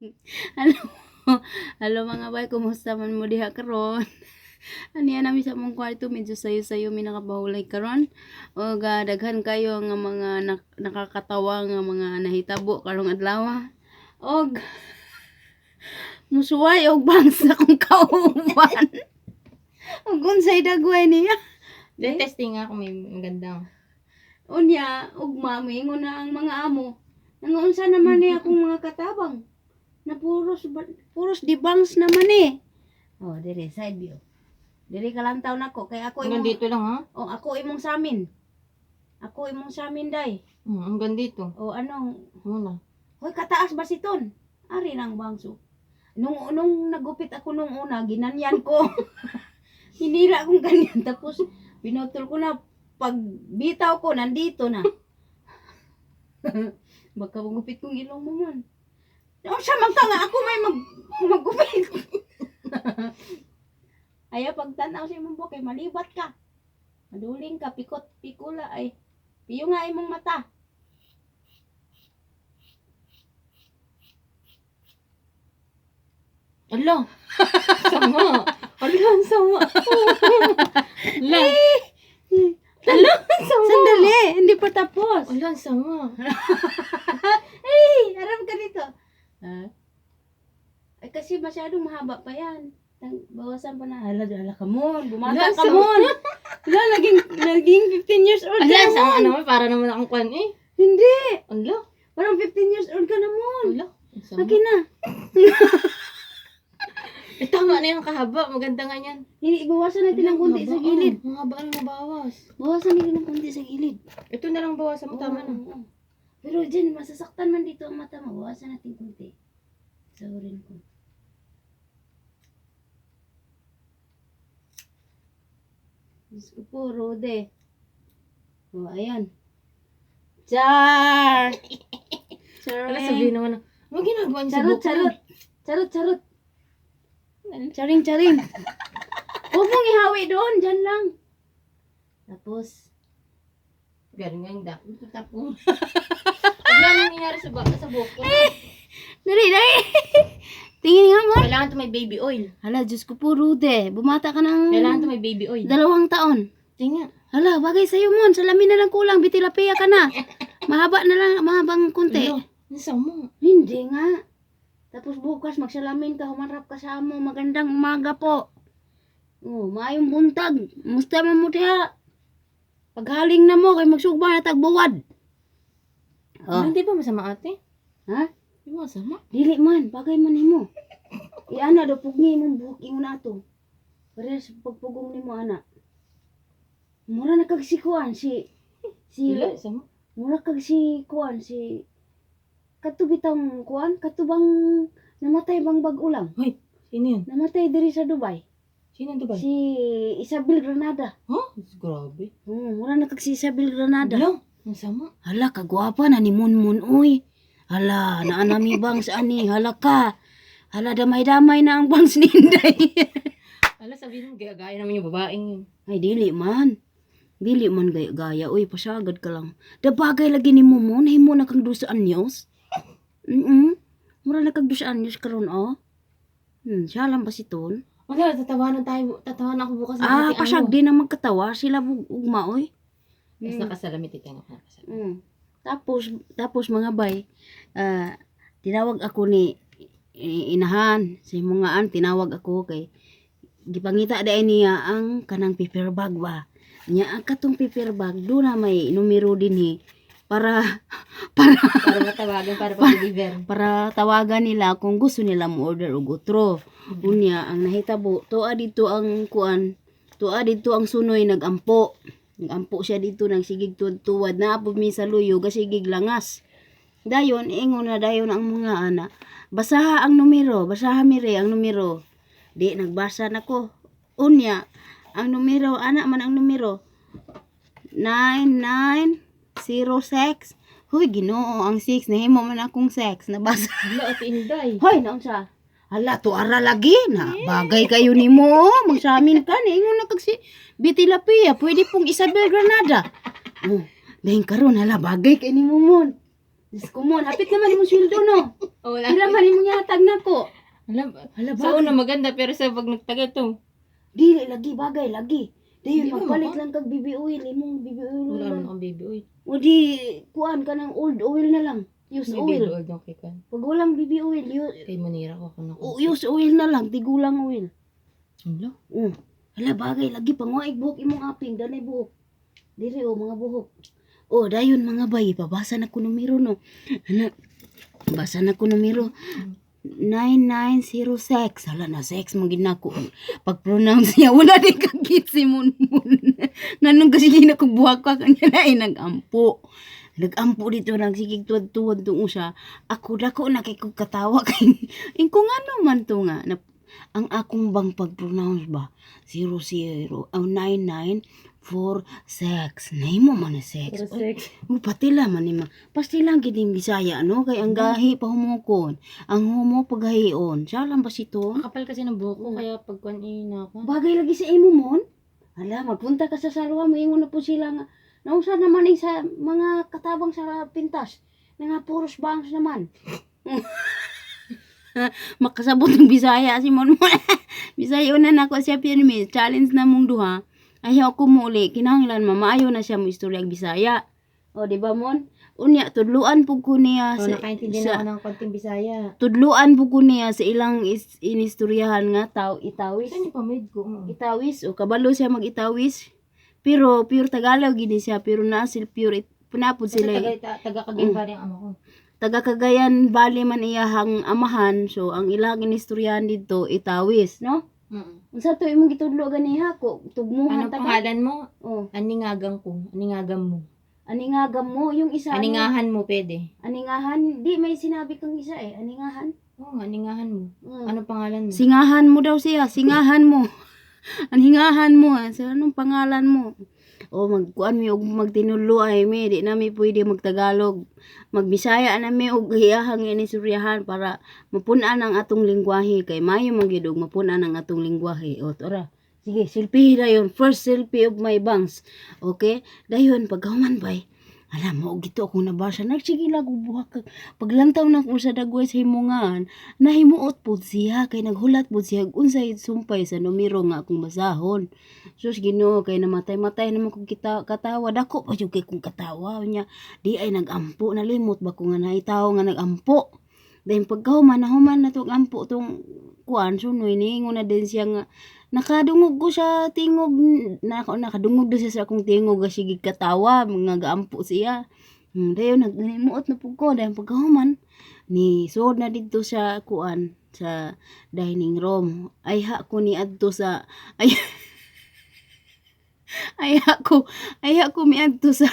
Hello, hello mga bay, kumusta man mo diha karon? Aniya nami sa mong kwarto, medyo sayo-sayo mi nakabahulay karon. O daghan kayo nga mga nakakatawa nga mga nahitabo karong adlaw. Og musuway og bangsa kong kauban. Og unsay dagway niya. Testing nga kung may magandang. Unya, og mamingon na ang mga amo. Nangunsa naman niya akong mga katabang. Na puros dibangs naman eh. Oh, dire side view. Dire kalantaw nako kay ako Hanggang imong dito lang ha? oh, ako imong samin. Ako imong samin day. Hanggang dito. O anong Muna. hoy kataas ba siton? Ari nang bangso. Nung nagupit ako nung una, ginanyan ko. Hinira akong ganyan tapos pinutol ko na pag bitaw ko nandito na. Baka magupit kong ilong mo man. O siya man ka nga ako may magupit. Ayaw pagtanaw sa imong buhok kay malibat ka. Maduling ka, pikula ay. Piyo nga imong mata. Ala! Sama! Ala, sama! Ala! Ala, sama! Sandali, hindi pa tapos. Ala, sama! Ay, harap ka dito. Ha? Ay, kasi masyadong mahaba pa yan. Bawasan pa na. Hala, ka mon. Bumata Ala, ka mon. Hala, naging 15 years old ka Ala, na sama mon. naman. Para naman akong kwan eh. Hindi. Ala! Parang 15 years old ka na mon. Ala! Sama. Laki na. Eh, tama na yung kahaba. Maganda nga yan. Hindi, bawasan natin ng konti sa gilid. Ang haba ang mabawas. Bawasan natin ng konti sa gilid. Ito na lang bawasan mo. Tama na. Oo. Pero dyan, masasaktan man dito ang mata mo. Bawasan natin konti. Saurin ko. Diyos ko po, Rode. O, ayan. Char! Ala, sabihin naman na. Ano ginagawa niyo sa Charot, buko? charot. Charot, charot. Charing, charing. Huwag mong ihawi doon. Dyan lang. Tapos, Galing nga yung dako. Tapos. Ano nangyayari sa buko? dali, dali. Tingin nga mo. Kailangan to may baby oil. Hala, Diyos ko po, Rude. Bumata ka ng Kailangan to may baby oil. 2 taon. Tingnan. Hala, bagay sa'yo, Mon. Salamin na lang kulang. Bitilapia ka na. Mahaba na lang, mahabang kunti. Ano? Nasa mo. Hindi nga. Tapos bukas, magsalamin ka. Humarap ka sa amo. Magandang umaga po. Oh, maayong buntag. Musta man mo diha. Paghaling na mo, kay magsugba na tagbuwad. Oh. Hindi ba masama ate? Ha? Hindi ba masama? Dili man, bagay man nimo. Ana do pugni imong buhok ingon ato. Para sa pagpugong nimo ana. Mura na kag si kuan si Dili, sama. mura kag si kuan si katubitang kuan katubang namatay bang bag-ulang. Hoy, sino yun? Namatay diri sa Dubai. Sino ito ba? Si Isabel Granada. Huh? Grabe. Mura na kag si Isabel Granada. Hala, masama. Hala, kagwapa na ni Munmun, uy. Hala, naanami bangs ani, hala ka. Hala, damay-damay na ang bangs ni Inday. Hala, sabihin mo, gaya naman yung babaeng yun. Ay, dili man. Dili man gaya-gaya. Uy, pasagad ka lang. Dabagay lagi ni Mumo, nahimo na kang 2 anyos. Mura na kang 2 anyos karon oh. Siya lang ba si Ton? Wala, tatawanan ako bukas ng ating Pasag din na magkatawa. Sila ugma, oy. Mas nakasalamit ito nga. Tapos mga bay, tinawag ako ni inahan, si mungaan tinawag ako kay gipangita dai niya ang kanang paper bag ba. Nya ang katong paper bag do na may numero dinhi para matawagan, para pag-deliver. para tawagan nila kung gusto nila mo order og utro. Unya ang nahitabo tuwa dito ang kuan, tuwa dito ang sunoy nagampo. Nagampo siya dito nagsigig tuwad na apod mi sa luyo gasigig langas. Dayon ingon na dayon ang mga ana. Basaha ang numero, basaha mire ang numero. Di nagbasa nako. Unya ang numero ana man ang numero 9906. Hoy Ginoo ang 6 nahimo man akong 6 nabasa. Hala, ate Inday. Hoy naon siya? Hala to ara lagi na bagay kayo nimo magsamin ka ni ingon na kag si Bitilapia pwede pong Isabel Granada. Dahil karon hala bagay kay nimo mon. Diyos ko mon hapit naman imong sweldo no. Oh, wala. Pila man imong hatag nako. Alam, Hala sa bagay. una maganda pero sa pag nagtagal to, Dili lagi bagay lagi. Dayon Di ba, magpalit maka? lang kag BB oil, imong BB oil wala lang. naman akong baby oil. O di kuan ka ng old oil na lang. Use May baby oil. oil yung kay kan. Pag walang BB oil, Kay Manira ko ako na. use oil na lang, tigulang oil. Hala. Hala bagay lagi panguaig buhok imong aping danay buhok. Diri mga buhok. Dayon mga bay, pabasa na ko numero no. Ana, basa na ko numero. 9906. Hala na sex mo ginako. Pag-pronounce niya wala din kagit si Munmun. Nganong kasi ginakubuhak ka kanya na ay nagampo. Nagampo dito nang sigig tuwad-tuwad tong siya. Ako dako na kay kog katawa kay kung ano man to nga na, ang akong bang pag-pronounce ba 9946 nahimo man na sex. Patila man ni ma. Pastila gid ning Bisaya no kay ang gahi pa humukon. Ang humo paghahion. Siya lang ba sito? Kapal kasi ng buhok ko kaya pagkuan na ako. Bagay lagi sa imo mon. Hala, magpunta ka sa salwa mo ingon na po sila nga. Nausa naman ni sa mga katabang sa pintas. Nga puros bangs naman. Makasabot ng Bisaya si Mon. Bisaya na nako siya pirmi. Challenge na mong duha. Ayaw ko muli. Kinahanglan mamaayo na siya mo istorya Bisaya. O di ba Mon? Unya tudluan pug ko niya So, nakaintindi na ako ng konting Bisaya. tudluan pug ko niya sa ilang inistoryahan nga itawis. Saan yung pamid ko? Itawis o kabalo siya mag-itawis. Pero pure Tagalog gini siya pero nasil pure punapod Kasi sila. taga-Cagayan pa rin ang ama ko. Taga Cagayan Valley man iyahang amahan. So ang ilang inistoryahan dito itawis, no? Unsa to imong gitudlo ganiha ko tugmuhan Ano taga. pangalan mo? Oh, Aningagang ko. Aningagam mo. aningagam mo yung isa. Aningahan mo pwede. Aningahan, di may sinabi kang isa aningahan. Oo nga, aningahan mo. Mm. Ano pangalan mo? Singahan mo daw siya, singahan mo. Anhingahan mo, sa anong pangalan mo? O magkuan mi og magtinuluay mi, di na mi pwede magtagalog. Magbisaya na mi og iyahang inisuryahan para mapunan ang atong lingwahe kay mayo man gyud og mapunan ang atong lingwahe. O tora. Sige, selfie dayon. First selfie of my bangs. Okay? Dayon pagkahuman bay. Alam mo, gito akong nabasa. Nagsigilag og buhak kag paglantaw na ko sa dagway sa himungan. Nahimuot po siya kay naghulat po siya unsay sumpay sa numero nga akong basahon. Sus Ginoo kay namatay-matay naman kong katawa. Dako pa jud kay kong katawa niya. Di ay nagampo nalimot ba ko nga naitaw nga nagampo. Dahil pagkahuman nahuman na tong ampo tong kuan sunoy niingon na din siya nga nakadungog ko sa tingog nakadungog do siya sa akong tingog nga sige katawa mga gaampo siya. Dayon nagnimuot na pud ko dahil pagkahuman ni sud na dito sa kuan sa dining room. Ay ha ko ni adto sa ay ha ko mi adto sa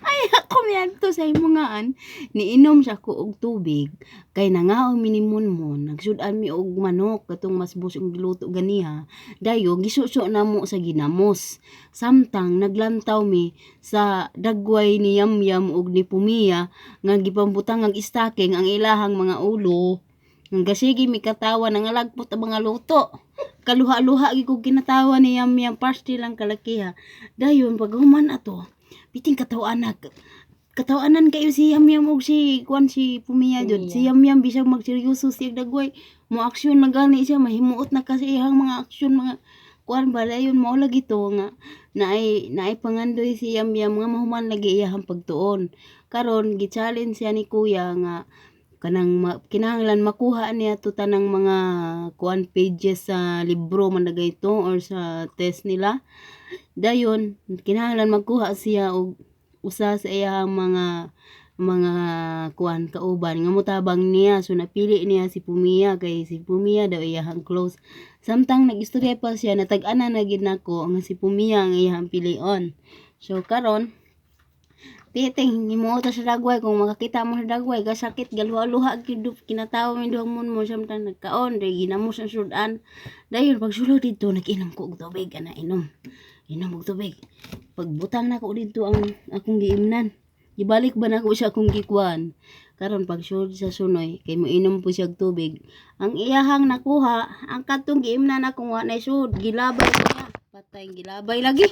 ay ako miadto sa imungaan niinom siya ko og tubig kay nangaon minimunmon nagsudan mi og manok katong mas busog giluto ganiha dayo gisuso namo sa ginamos samtang naglantaw mi sa dagway ni Yamyam og ni Pumiya nga gipambutang ang stocking ang ilahang mga ulo nga sige mi katawa nang alagpot ang mga luto kaluha-luha gyud ko kinatawa ni Yamyam pasti lang kalakiha dayon paghuman ato biting katawanan kayo si Yamyam og si kuan si Pumiya jud si Yamyam bisag magseryoso siya dagway mo aksyon na gani siya mahimuot na kasi ihang mga aksyon mga kuan ba dayon mao lagi to nga naay pangandoy si Yamyam nga mahuman lagi iyang pagtuon karon gi-challenge siya ni kuya nga kanang kinahanglan makuha niya to tanang mga kuan pages sa libro man dagay to or sa test nila. Dayon kinahanglan magkuha siya og usa sa iyang mga kuan kauban nga motabang niya so napili niya si Pumiya kay si Pumiya daw iyang close. Samtang nagistorya pa siya natag-ana na gid nako nga si Pumiya ang iyang pilion. So karon titing himuot sa dagway kung makakita mo sa dagway gasakit galuha-luha gid kinatawa mi duhang mo samtang nagkaon day ginamos ang sudan dayon pagsulod dito nag-inom ko og tubig ana inom og tubig pagbutang nako dito ang akong giimnan gibalik ba nako siya akong gikuan karon pagsulod sa sunoy kay moinom po siya og tubig ang iyahang nakuha ang katong giimnan akong wa nay sud gilabay niya patay gilabay lagi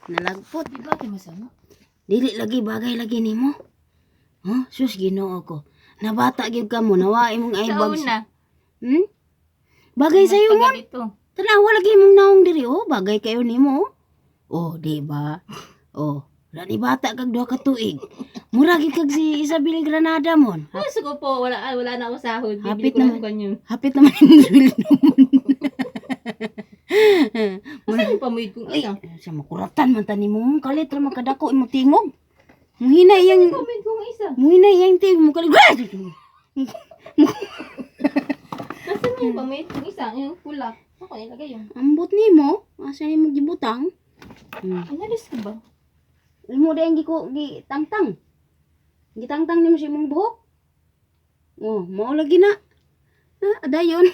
nalagpot Di ba ati masama? dili lagi bagay lagi nimo. Sus, Ginoo ko. Nabata gyud ka mo, nawaay mong Sa aibags. una. Bagay sa'yo mo. Dito. Tanawa lagi mong naong diri, bagay kayo nimo. Di ba? Rani bata kag duha ka tuig. Mura gyud kag si Isabel Granada mon. Gusto ko po, wala na ako sahod. Hapit Bibili ko naman. lang kanyo. Hapit naman yung sweldo mo. Kasi yung pamuid kong isa. Siya makuratan man tani mo, kalit ra makadako imo tingog. Muhina yang Pamuid kong isa. tingog mo kalit. Kasi may pamuid kong isa. Yung pula. Ako nilagay yun. Ambot nimo, asa nimo gibutang? Analis ko ba? Imo dayang gitangtang. Gitangtang nimo si imong buhok. Mao lagi na. Adayon.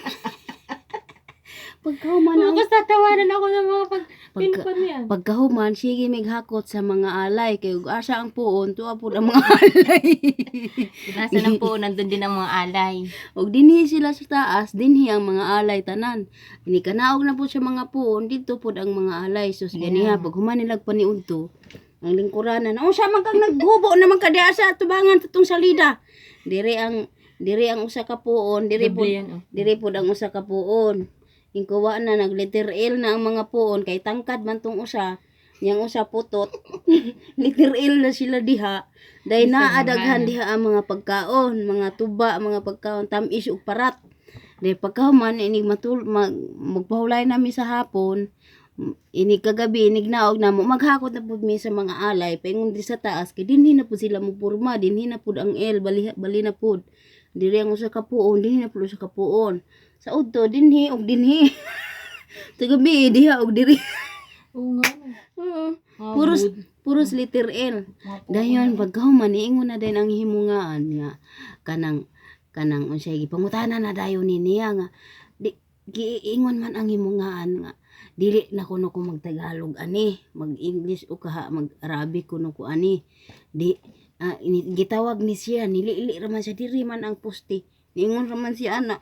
Pagkahuman ang Basta tawanan ako ng mga pinpon niya. pagkahuman sige mighakot sa mga alay kay ug asa ang puon tuwa pud ang mga alay. Nasa ng po, nandun din ang mga alay. Og dinhi sila sa taas, dinhi ang mga alay tanan. Ini kanaog na po sa mga puon dito pud ang mga alay. Sus ganiha pag human nilag paniudto ang lingkuranan. Siya man kang naghubo naman kadiya sa tubangan tutong salida. Diri ang usa ka puon, diri pud Doble yan, oh. diri pud ang usa ka puon. Ingkuwa na nag letter L na ang mga puon kay tangkad man tong usa. Yang usa putot. Letter L na sila diha. Dahil naadaghan diha ang mga pagkaon, mga tuba, mga pagkaon, tamis ug parat. Dahil pagkahuman, inig magpahulay namin sa hapon, inig kagabi, inig naog na mo, maghakot na po mi sa mga alay, paingon di sa taas, kay dinhi na po sila mupurma, dinhi na po ang L, bali na po. Diri ang usa ka puon, dinhi na po sa kapuon. Sa udto, dinhi og dinhi. Tagabi, diha og diri. Oo nga. Puros letter L. Dayon pagkahuman niingon na din ang himungaan nga kanang unsay gipangutana na dayon niya nga giingon man ang himungaan nga dili na kuno ko magtagalog ani, mag-English o kaha mag-Arabic kuno ko ani. Gitawag ni siya nili raman siya diri man ang poste. Niingon raman siya ana.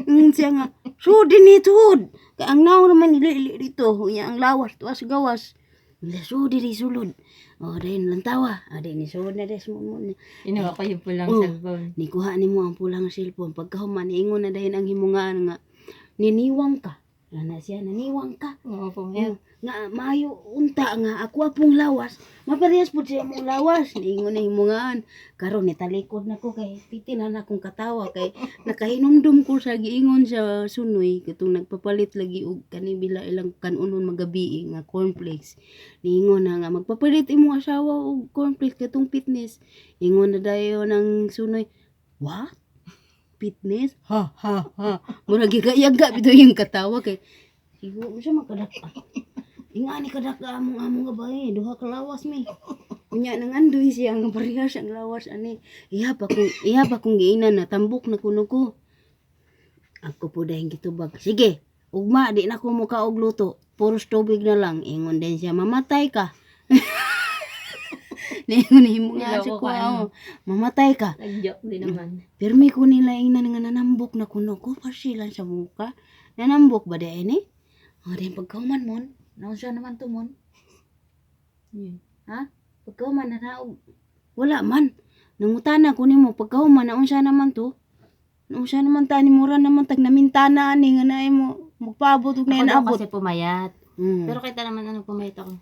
Siya nga, sud ni tud. Kay ang naw raman nili dito, ang lawas tuwas gawas. Sud diri sulod. Dayon lantawa. Adi ni sud na des mo. Inawa ko yung pulang Oh. cellphone. Ni kuha nimo ang pulang cellphone pagkahuman niingon na dayon ang himungaan nga niniwang ka. Ana siya naniwang ka. Oo po yan. Nga maayo unta nga ako apong lawas. Maparehas pud siya mong lawas. Niingon na himungaan. Karon ni talikod nako kay pitinan akong katawa kay nakahinumdum ko sa giingon sa sunoy katong nagpapalit lagi og kani bila ilang kanunon magabi nga cornflakes. Niingon na nga magpapalit imong asawa og cornflakes katong fitness. Ingon na dayon ang sunoy. What? Fitness? Ha. Mura gigayaga bito yung katawa kay siguro siya makadaka. Ingani kadaka among gabay, duha ka lawas mi. Unya nang andoy siya nga parehas ang lawas ani. Iya pa kung giinan na tambok na kuno ko. Ako po dahil gitubag. Sige, ugma di na ko muka og luto. Puros tubig na lang. Ingon din siya, mamatay ka. Ningon himo nga Niloko siya ko, ka, ano? mamatay ka. Nag-joke din naman. Pirmi ko nila ingnan nga nanambok na kuno ko pasilan sa muka. Nanambok ba dahil ni? Dahil pagkauman mon. Naunsa naman to mon. Ha? Pagkauman na naog. Wala man. Nangutana ko nimo pagkauman naunsa naman to. Naunsa naman ta ni mura naman tag namintana ani nga naay mo magpaabot ug Ako daw nainabot. kasi pumayat. Mm. Pero kita naman pumayat ako.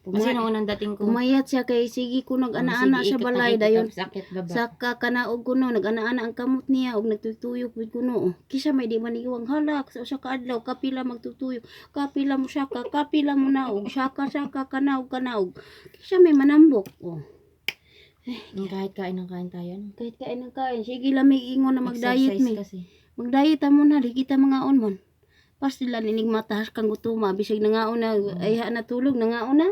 Kasi nung unang dating ko. Pumayat siya kay sige ko nag-ana-ana sa balay dayon. Sakit baba. Sa kakanaog kuno nag-ana-ana ang kamot niya og nagtutuyok pud kuno. Kisa may di man iwang halak sa usa ka adlaw kapila magtutuyok. Kapila mo saka, kapila mo naog, saka kanaog. Kisa may manambok. Kahit kain ng kain tayo. No? Kahit kain ng kain, sige lang may ingon na mag-diet Exercise mi. kasi. Mag-diet mo na, di kita mga mon. Pas sila ninig matahas kang gutuma, bisig nangaon na, ay na tulog, nangaon na.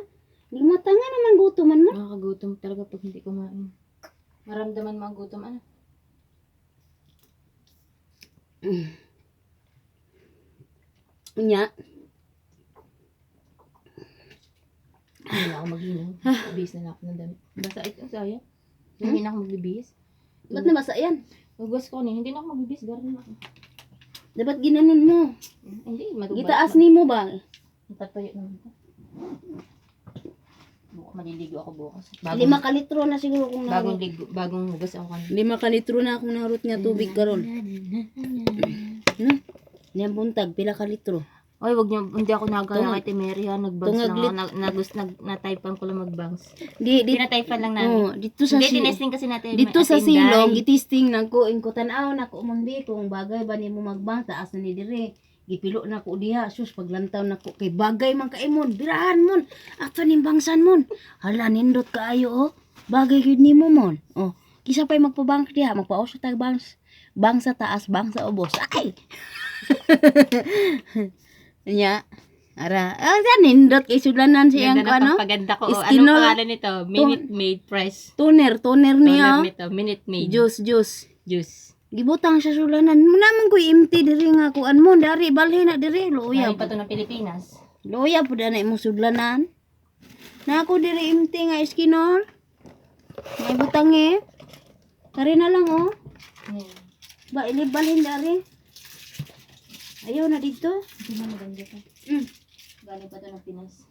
Di mata nga naman gutuman mo. Nakakagutom talaga pag hindi kumain. Maramdaman mo ang gutom, ano? Nya, Hindi na ako mag-inom. Bihis na lang ako ng dami. Basta ito, sayang. Hindi na ako magbibihis. ba't nabasa yan? Ugas ko ni, hindi na ako magbibihis. Garan ako. Dapat ginanon mo. Hindi, matubal. Gitaas ni mo ba? Natatuyo naman ito. Maliligo ako bukas. 5 ka litro na siguro kung bagong narot. ligo, bagong hugas ako kanina. 5 ka litro na akong narot nga tubig karon. No? Niyang buntag, pila ka litro. Oy, wag niyo, hindi ako nagaya Tungag- kay Timeri ha, nag-bangs tungag lang ako, na-typean ko lang mag-bangs. Di, Pina-typean lang namin. oh, dito sa Hindi, si- tinesting kasi natin. dito sa Atinday. silong, gitisting na ko, ko tanaw na ko umambi kung bagay ba nimo magbang, taas na ni dire. Gipilo na ko diha, sus, paglantaw na ko, kay bagay man kaimon, birahan mon, ato ning bangsan mon. Hala, nindot kaayo, oh. Bagay yun nimo mon. Oh, kisa pa'y magpabang diha, magpaoso tag bangs. Bang sa taas, bang sa ubos. Ay! Nya, ara, nindot kay sudlanan siyang Ganda ano? na paganda ko. Anong Iskinol. pangalan nito? Minute Maid Press. Toner Toner niya. nito. Minute Maid. Juice. Juice. Gibutang sa sulanan. Naman ko empty diri nga kuan mo dari balhin na diri loya. Galing pa to ng Pilipinas. Loya pud na imong sudlanan. Na ako diri empty nga iskinol. May butang Kari na lang oh. Ayan. Ba ilibalhin dari. Ayaw na dito. Hindi na maganda to. Galing pa to ng Pinas.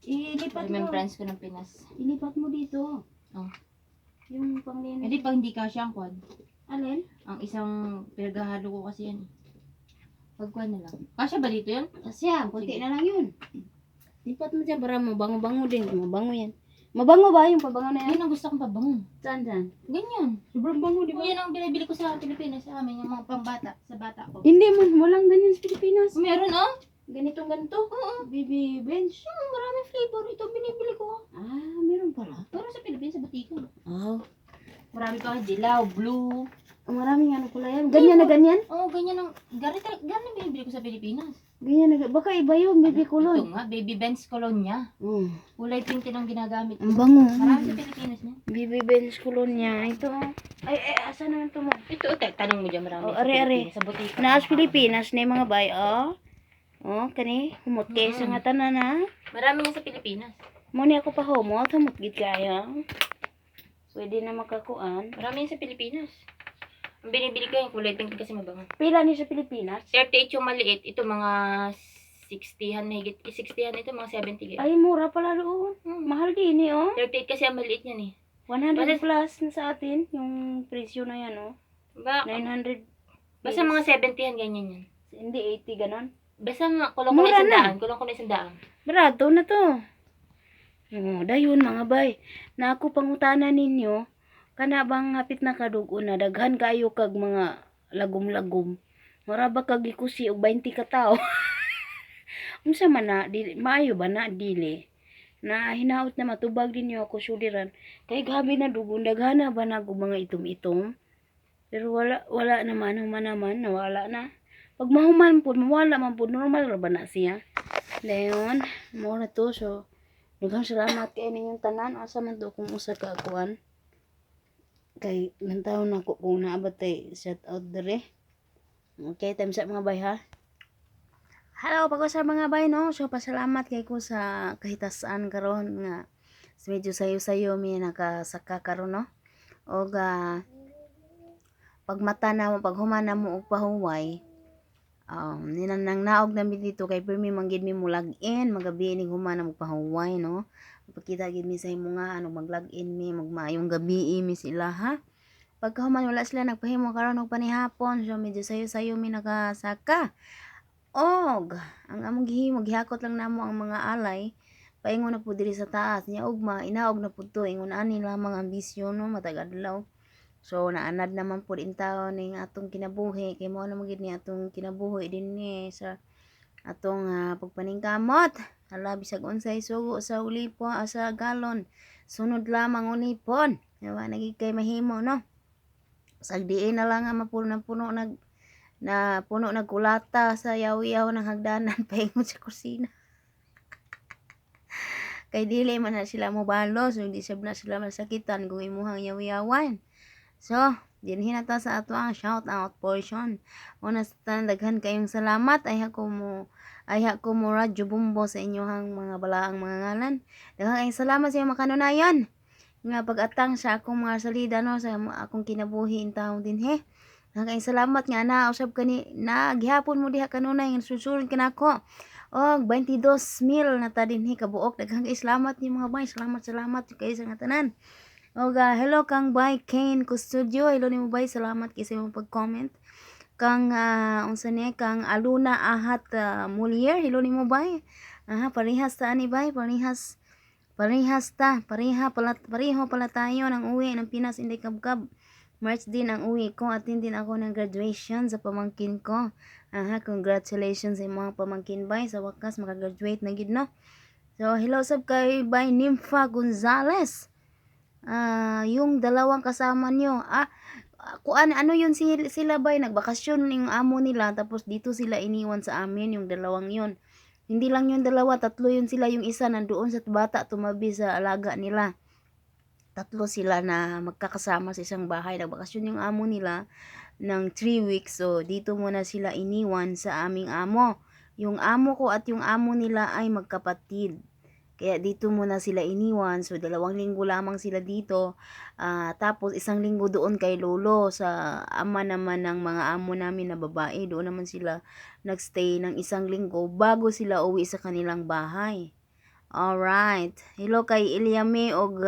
Ilipat mo. Remembrance ko ng Pinas. Ilipat mo dito. Oh. Yung panglinis. Hindi pag hindi kasya ang quad. Alin? Ang isang pinagahalo ko kasi yan. Pagkuhan na lang. Kasya ba dito yun? Kasya, puti Sige. na lang yun. Lipat mo dyan para mabango-bango din. Mabango yan. Mabango ba yung pabango na yan? Ayun ang gusto kong pabango. Saan? Ganyan. Sobrang bango, di ba? Yan ang binibili ko sa Pilipinas sa amin. Yung mga pambata. Sa bata ko. Hindi mo, walang ganyan sa Pilipinas. Meron oh. Ganitong ganito. Oo. Baby bench. Maraming flavor. Ito binibili ko. Ah, meron pala. Pero sa Pilipinas, sa butika. Oh. Marami pa dilaw, blue. Ang maraming ano pala yan. Ganyan na ganyan? Oo, ganyan ang, ganyan binibili ko sa Pilipinas. Ganyan na baka iba yun, baby Ito kulon. nga, baby Benz Colonia. Mm. Kulay pink din ang ginagamit. Ang bango. Marami sa Pilipinas niya. Baby bench kulon niya. Ito. Ay, asa naman ito mo? Ito, tanong mo dyan, marami Oh, sa are. Pilipinas. Sa butika. Naas Pilipinas na yung mga bay, oh. Oh, kani. Humot kayo sa nga tanan, ha? Marami nga sa Pilipinas. Muna ako pa humot. Humot gid kaya. Pwede na makakuan. Marami yan sa Pilipinas. Ang binibili ko yung kulay pink kasi mabango. Pila ni sa Pilipinas? 38 yung maliit. Ito mga 60han na higit. 60han ito mga 70 kaya. Ay, mura pala doon. Mahal din eh, oh. 38 kasi ang maliit yan eh. 100 Basta- plus na sa atin, yung presyo na yan, oh. Ba, 900. basta mga 70han ganyan yan. Hindi 80 ganon. Basta kulang ko na Mura na. 100. Kulang ko na 100. Barato na to. Oh, dayon mga bay. Na ako pangutanan ninyo, kana bang hapit na kadugo na daghan kayo kag mga lagom-lagom. Mura ba kag ikusi og 20 ka tawo? Unsa man na dili maayo ba na dili? Na hinaut na matubag ninyo ako suliran. Kay gabi na dugon daghana ba na og mga itom-itom? Pero wala naman human naman nawala na. Pag mahuman po, mawala man po, normal ra ba na siya? Leon, mo na to, so, daghang salamat kay ninyong tanan, asa man to kung usa ka akuan. Kay, nantaw na ko kung naabot tay, shout out dere. Okay, time sa mga bay ha. Hello, pag sa mga bay no, so pasalamat kay ko sa kahitasan karon nga, medyo sayo-sayo mi nakasaka karon no. O pagmata na mo, paghuman na mo og pahuway, ninanang naog namin dito kay permi manggid mi mo login magabi ning humana magpahuway no pagkita gid mi sa imo nga ano mag-login mi magmaayong gabi mi sila ha pagkahuman wala sila nagpahimo karon og panihapon so medyo sayo-sayo mi nakasaka og ang among gihimo gihakot lang namo ang mga alay paingon na pud diri sa taas nya ugma inaog na pud to ingon ani lamang ambisyon no matag adlaw. So naanad naman po din taon ning atong kinabuhi kay mo na magid ni atong kinabuhi din ni sa atong pagpaningkamot. Hala bisag unsay sugo sa ulipo sa galon. Sunod lamang unipon. Yawa nagig kay mahimo no. Sag diin na lang nga mapuno na puno nagkulata sa yaw-yaw ng hagdanan paingon sa kusina. Kay dili man na sila mobalo so di na sila masakitan kung imuhang yaw-yawan. So, dinhin na ta sa ato ang shout out portion. Una sa daghan kayong salamat ay ako mo radyo bumbo sa inyohang mga balaang mga ngalan. Daghan kayong salamat sa inyong makanunayan. Nga pag-atang sa akong mga salida no sa akong kinabuhi in taong din he. Daghan kayong salamat nga na usab kani na gihapon mo diha kanunay nga susulod kanako. Og 22,000 na ta dinhi kabuok. Daghang salamat ni mga bay. Salamat kay sa nga tanan. Og hello kang bay Kane Custodio. Hello nimo bay. Salamat kay sa imong pag-comment. Kang unsa ni kang Aluna Ahat Mulier. Hello nimo bay. Parehas ta ani bay. Parehas ta. Pareho pala tayo ng uwi ng Pinas Inday Kabkab. March din ang uwi ko. Attend din ako ng graduation sa pamangkin ko. Congratulations sa mga pamangkin bay. Sa wakas makagraduate na gid no. So hello sab kay bay Nympha Gonzales. Yung dalawang kasama nyo. Ano yun sila bay? Nagbakasyon yung amo nila. Tapos dito sila iniwan sa amin. Yung dalawang yun. Hindi lang yung dalawa, tatlo yun sila. Yung isa nandoon sa bata, tumabi sa alaga nila. Tatlo sila na magkakasama sa isang bahay. Nagbakasyon yung amo nila ng 3 weeks. So, dito muna sila iniwan sa aming amo. Yung amo ko at yung amo nila ay magkapatid. Kaya dito muna sila iniwan. So, 2 linggo lamang sila dito. Tapos, 1 linggo doon kay lolo. Sa ama naman ng mga amo namin na babae. Doon naman sila nagstay ng 1 linggo bago sila uwi sa kanilang bahay. Alright. Hello kay Eliame og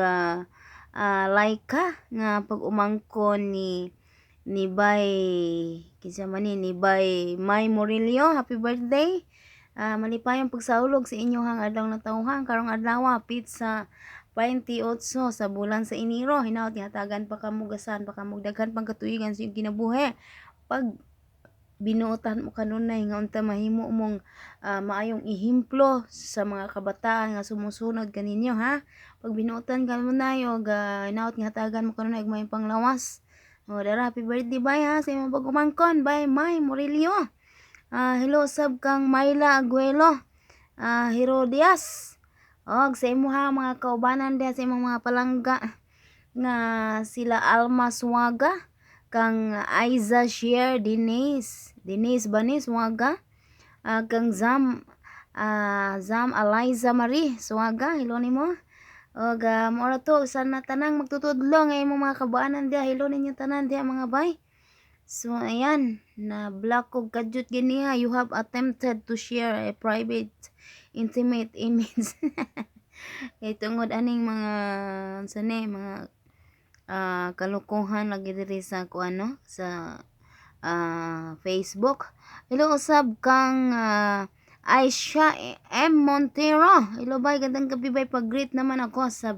Laika nga pag umangkon ni Bay kinsa man ni Bay May Morillo. Happy birthday. Malipayong pagsaulog sa inyong adlaw na tawhan karong adlaw pizza 28 sa bulan sa Enero. Hinaot hatagan pa kamugasan pa kamugdaghan pang katuigan sa iyong kinabuhi. Pag binuotan mo kanunay nga unta mahimo mong maayong ihimplo sa mga kabataan nga sumusunod kaninyo ha. Pag binuotan kanunay og hinaot hatagan mo kanunay og may panglawas. Dara happy birthday bay ha sa imong pag-umangkon bay May Morillo. Hello sab kang Myla Aguelo. Herodias. Og sa imo ha mga kaubanan diha sa imong mga palangga nga sila Alma Suwaga, kang Aiza Share Denise Banis Suwaga, kang Zam Eliza Marie Suwaga. Hello nimo. Og mora to sana tanang magtutudlo nga imong mga kaubanan diha. Hello ninyo tanan diha mga bay. So, ayan, na black kog kadyot ganiha. You have attempted to share a private, intimate image. Kaya tungod aning mga, mga kalukuhan lagi diri sa sa Facebook. Hello, usab kang Aisha M. Montero. Hello, bay, gandang gabi, bay. Pag-greet naman ako sa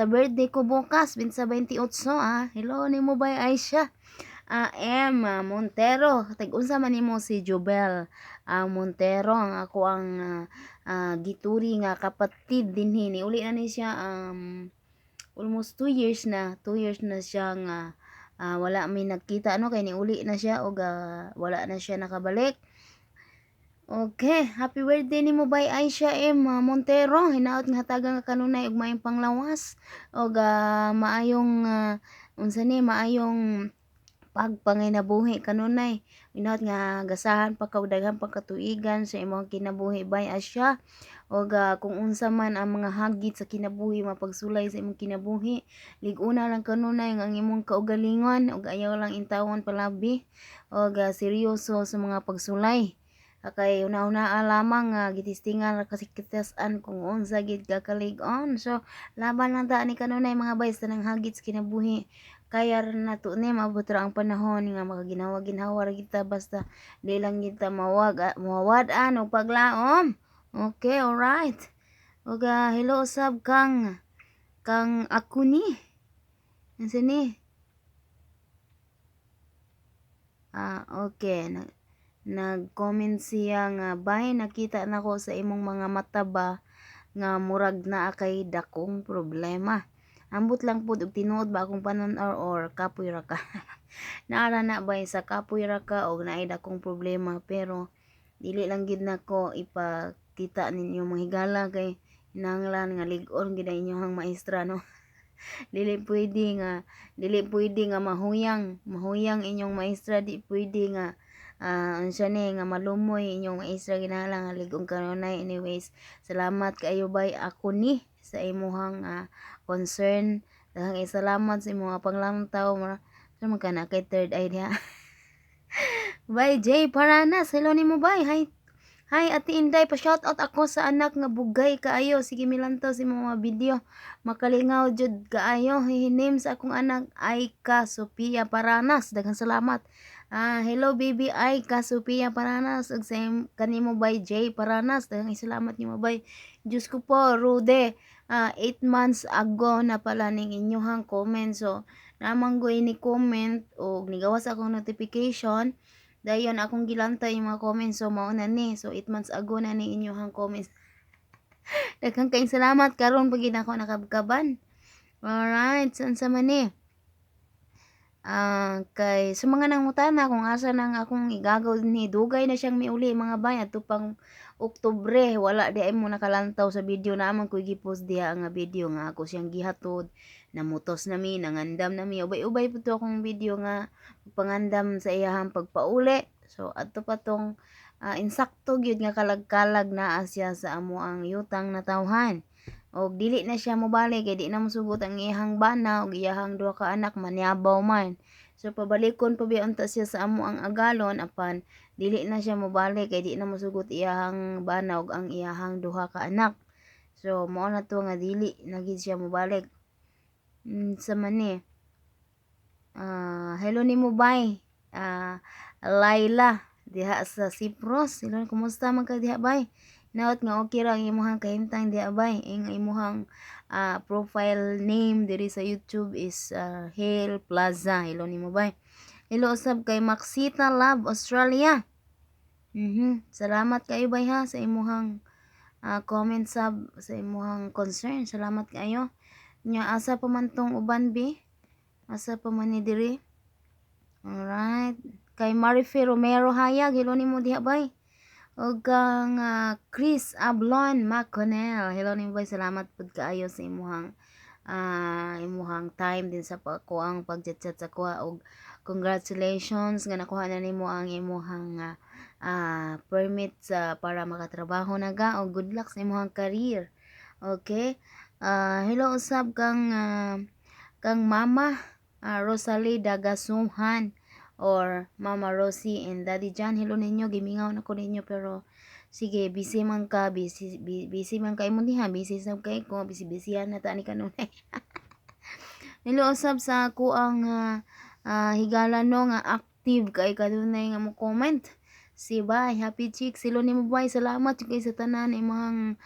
birthday ko bukas, sa 28. Hello, nimo bay, Aisha. M. Montero. Tag-unsa man nimo si Jobel Montero. Ang ako ang gituri nga kapatid dinhi. Uli na ni siya almost 2 years na. 2 years na siya nga wala may nagkita kay niuli na siya og wala na siya nakabalik. Okay, happy birthday nimo bay Aisha M. Montero. Hinaot nga hatagan nga kanunay og maayong panglawas og maayong maayong pagpanginabuhi kanunay. Hinaot nga gasahan pa daghan pa katuigan sa imong kinabuhi bay Aisha. Og kung unsa man ang mga hagit sa kinabuhi mapagsulay sa imong kinabuhi, lig-una lang kanunay ang imong kaugalingon og ayaw lang intawon palabi og seryoso sa mga pagsulay. Kay una-una lamang gitistingan ra kasi kitasan kung unsa gid kakalig-on. So laban lang ta ni kanunay mga bay sa nang hagit sa kinabuhi. Kaya nato ni maabot ra ang panahon nga makaginawa-ginhawa ra kita basta di lang kita mawad-an og paglaom. Okay, alright. Og hello usab kang ako ni. Unsa ni? Okay. Nag-comment siya nga bay nakita nako sa imong mga mata ba nga murag na kay dakong problema. Ambot lang pud og tinuod ba akong panon or kapoy ra ka. Naara na bay sa kapoy ra ka og naay dakong problema pero dili lang gid nako ipakita ninyo mga higala kay hinanglan nga lig-on gid inyong maestra no. dili pwede nga mahuyang inyong maestra, di pwede nga unsa ni nga malumoy inyong maestra ginalang lig-on kanunay. Anyways, salamat kaayo bay ako ni sa imuhang concern. Daghang salamat sa imong panglantaw. Sa man kana kay third eye diha. Bay J Paranas, hello nimo bay. Hi, Ate Inday, pa-shoutout ako sa anak nga bugay kaayo. Sige milantaw si mga video. Makalingaw jud kaayo. Hihinim sa akong anak Aika Sophia Paranas. Daghang salamat. Hello baby Aika Sophia Paranas. Ug sa kanimo bay J Paranas. Daghang salamat nimo bay. Diyos ko po, Rude. 8 months ago na pala ning inyohang comment. So, namang go ini comment o nigawas akong notification. Dayon akong gilantay yung mga comments, so mao na ni. So 8 months ago na ni inyong comments. Daghang kayong salamat karon pag ako nakabkaban. Alright, saan sa man ni? Kay sa mga nangutana kung asa nang akong igagaw ni dugay na siyang miuli mga bay adto pang Oktubre wala di ay mo nakalantaw sa video na amang ko gi-post diha nga video nga ako siyang gihatod namutos nami nangandam nami ubay-ubay pud to akong video nga pangandam sa iyahang pagpauli. So adto pa tong insakto gyud nga kalag-kalag naa siya sa amo ang yutang na tawhan. Og dili na siya mobalik kay di na mosugot ang iyahang bana og iyahang duha ka anak manyabaw man. So pabalikon pa biya unta siya sa amo ang agalon apan dili na siya mobalik kay di na mosugot iyahang bana og ang iyahang duha ka anak. So mao na to nga dili na gid siya mobalik. Sa man ni hello nimo bay. Laila diha sa Cyprus. Hello, kumusta man ka diha bay? Naot nga okay ra ang imong kahimtang diha bay. Ang imong profile name diri sa YouTube is Hail Plaza. Hello nimo bay. Hello usab kay Maxita Love Australia. Salamat kayo bay ha sa imong comment sub sa imong concern. Salamat kayo. Nya asa pa man tong uban bi? Asa pa man ni diri? Alright. Kay Marife Romero Hayag, hello nimo diha bay. Og kang Chris Ablon Maconel, hello nimo bay. Salamat pud kaayo sa imuhang time din sa kuang pagchat-chat sa kuha og congratulations nga nakuha na nimo ang imuhang permit sa para makatrabaho na ga og good luck sa imuhang career. Okay? Hello usab kang Mama Rosalie Dagasuhan or Mama Rosie and Daddy John. Hello ninyo, gimingaw na ko ninyo pero sige, busy man ka, busy man kay mo diha, busy sab kay ko, busy-busyhan na ta ni kanunay. Hello usab sa ako ang higala no nga active kay kanunay nga mo comment. Si Bay, Happy Chicks, hello nimo Bay, salamat kay sa tanan imong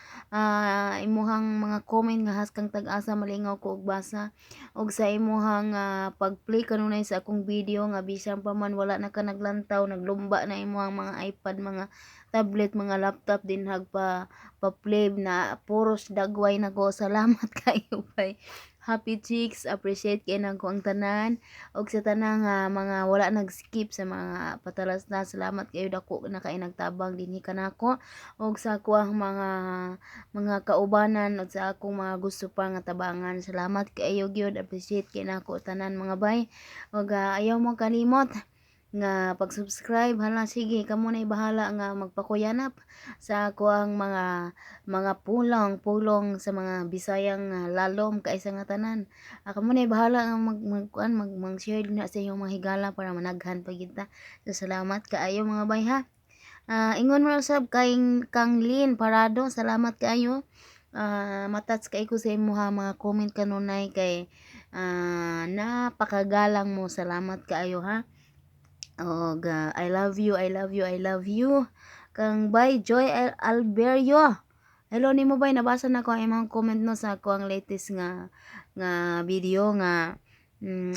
mga comment nga haskang tag-asa malingaw ko og basa og sa imong pag-play kanunay sa akong video nga bisan pa man wala na ka naglantaw naglumba na imong mga iPad, mga tablet, mga laptop din pa-play na puros dagway na ko. Salamat kayo Bay. Happy Chicks, appreciate kay nang ko ang tanan og sa tanang mga wala nag-skip sa mga patalas na. Salamat kayo dako na kay nagtabang dinhi kanako og sa ako ang mga kaubanan og sa akong mga gusto pa nga tabangan. Salamat kayo gyud, appreciate kay nako tanan mga bay. Og ayaw mo kalimot nga pag-subscribe. Hala sige kamo na bahala nga magpakuyanap sa ako ang mga pulong sa mga Bisayang lalom kaisa nga tanan. Kamo na bahala nga mag-share na sa inyong mga higala para managhan pa kita. So salamat kaayo mga bay ha. Ingon mo usab kay Kang Lin Parado, salamat kaayo. Matats kay ko sa imuha mga comment kanunay kay napakagalang mo. Salamat kaayo ha. Og I love you, I love you, I love you. Kang Bay Joy Alberio, hello nimo Bay, nabasa na ko ang imong comment no sa ako ang latest nga video nga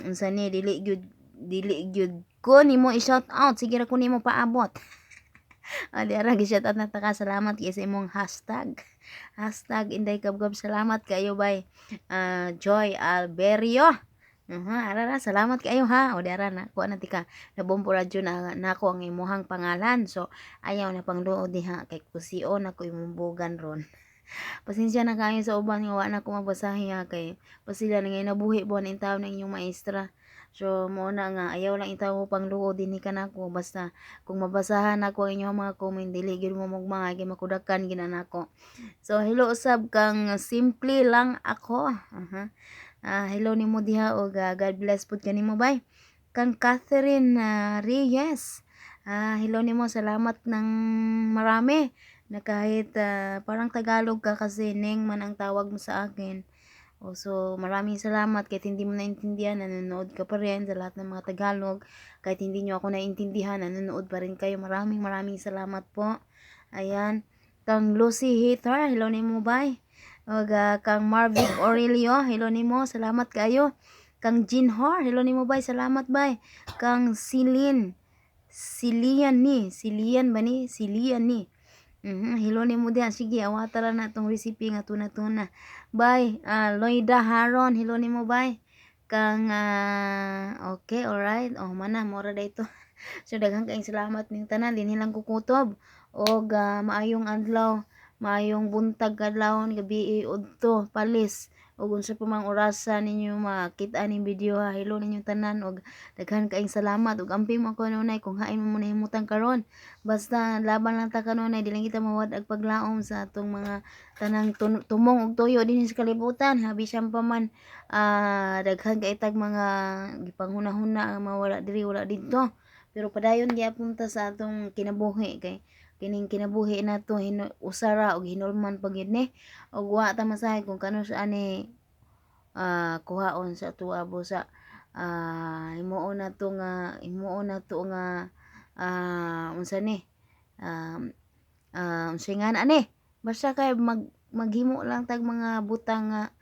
unsa ni dili gyud ko nimo i-shout out, sige ra ko nimo paabot. Di ara gi-shout out na ta ka. Salamat kay sa imong hashtag Inday Kabgab. Salamat kayo Bay Joy Alberio. Arara, salamat kayo ha. O dara na kuha na tika nabompo radyo na nako ang imuhang pangalan. So ayaw na pangluod diha kay kusio na ko imumbugan ron. Pasensya na kayo sa uban nga wa na ko mabasahi ha kay pasila na ngay nabuhi buwan in taon ng inyong maestra. So mo na nga ayaw lang itaw pangluod dinhi kanako basta kung mabasahan ako inyong mga comment dili gyud mo mugmangay kay makudakan ginanako. So hello usab kang simple lang ako. Hello nimo diha og God bless pud kanimo Bay. Kang Catherine Reyes, Hello nimo, salamat ng marami na kahit parang Tagalog ka kasi Neng man ang tawag mo sa akin. So maraming salamat kahit hindi mo naintindihan, nanonood ka pa rin sa lahat ng mga Tagalog. Kahit hindi nyo ako naintindihan, nanonood pa rin kayo. Maraming salamat po. Ayan. Kang Lucy Hater, hello nimo bye. Og kang Marvic Aurelio, hello nimo, salamat kayo. Kang Jinhor, hello nimo bye, salamat bye. Kang Silian ba ni? Silian ni. Hello nimo diyan. Sige, awatara na tong recipe nga tuna-tuna. Bye. Loida Haron, hello nimo bye. Kang okay, alright. Mana mora dayto. So daghang kaayong salamat ning tanan, dinhi lang kukutob. Og maayong adlaw, maayong buntag kadlawon, gabi udto, palis. Og unsa pa mang orasa ninyo makita ning video ha, hello ninyo tanan og daghan kaayong salamat og amping mo ako nunay kung hain mo nahimutan karon. Basta laban lang ta kanunay, di lang kita mawad paglaom sa atong mga tanang tumong og tuyo dinhi sa kalibutan. Habi siyang pa man daghan kaitag mga gipanghuna-huna ang mawala diri wala didto. Pero padayon gyapon ta sa atong kinabuhi kay kining kinabuhi nato usara og hinulman pagid ni og wa ta masahay kung kano sa ani kuhaon sa tuwa busa himuon na to nga unsa ni unsay nga ani basta kay maghimo lang tag mga butang nga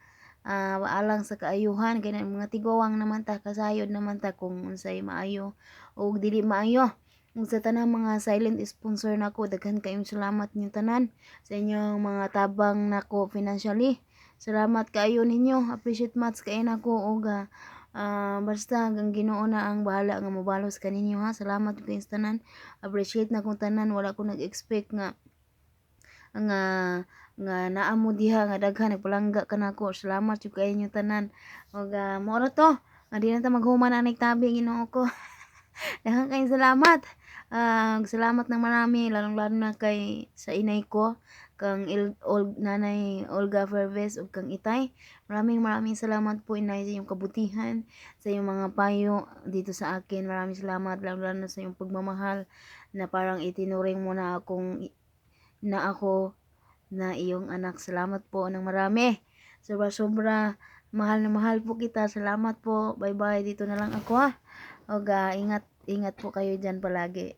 alang sa kaayuhan kay mga tigawang naman ta kasayod naman ta kung unsay maayo o dili maayo. Ug sa tanang mga silent sponsor nako, daghan kayong salamat niyo tanan sa inyong mga tabang nako financially. Salamat kaayo ninyo, appreciate much kay nako og basta ang Ginoo na ang bahala nga mobalos kaninyo ha. Salamat kay tanan, appreciate na kong tanan, wala ko nag-expect nga naa mo diha nga daghan nagpalangga ka nako. Salamat jud kay inyo tanan og mora to nga di na ta maghuman anig tabi Ginoo ko. Daghang kayong salamat. Salamat ng marami lalong-lalo na kay sa inay ko kang nanay Olga Fervez ug kang Itay. Maraming salamat po inay sa iyong kabutihan, sa iyong mga payo dito sa akin. Maraming salamat lalong-lalo na sa iyong pagmamahal na parang itinuring mo na ako na iyong anak. Salamat po ng marami. Sobra mahal na mahal po kita. Salamat po. Bye-bye. Dito na lang ako ha. Og ingat po kayo diyan palagi.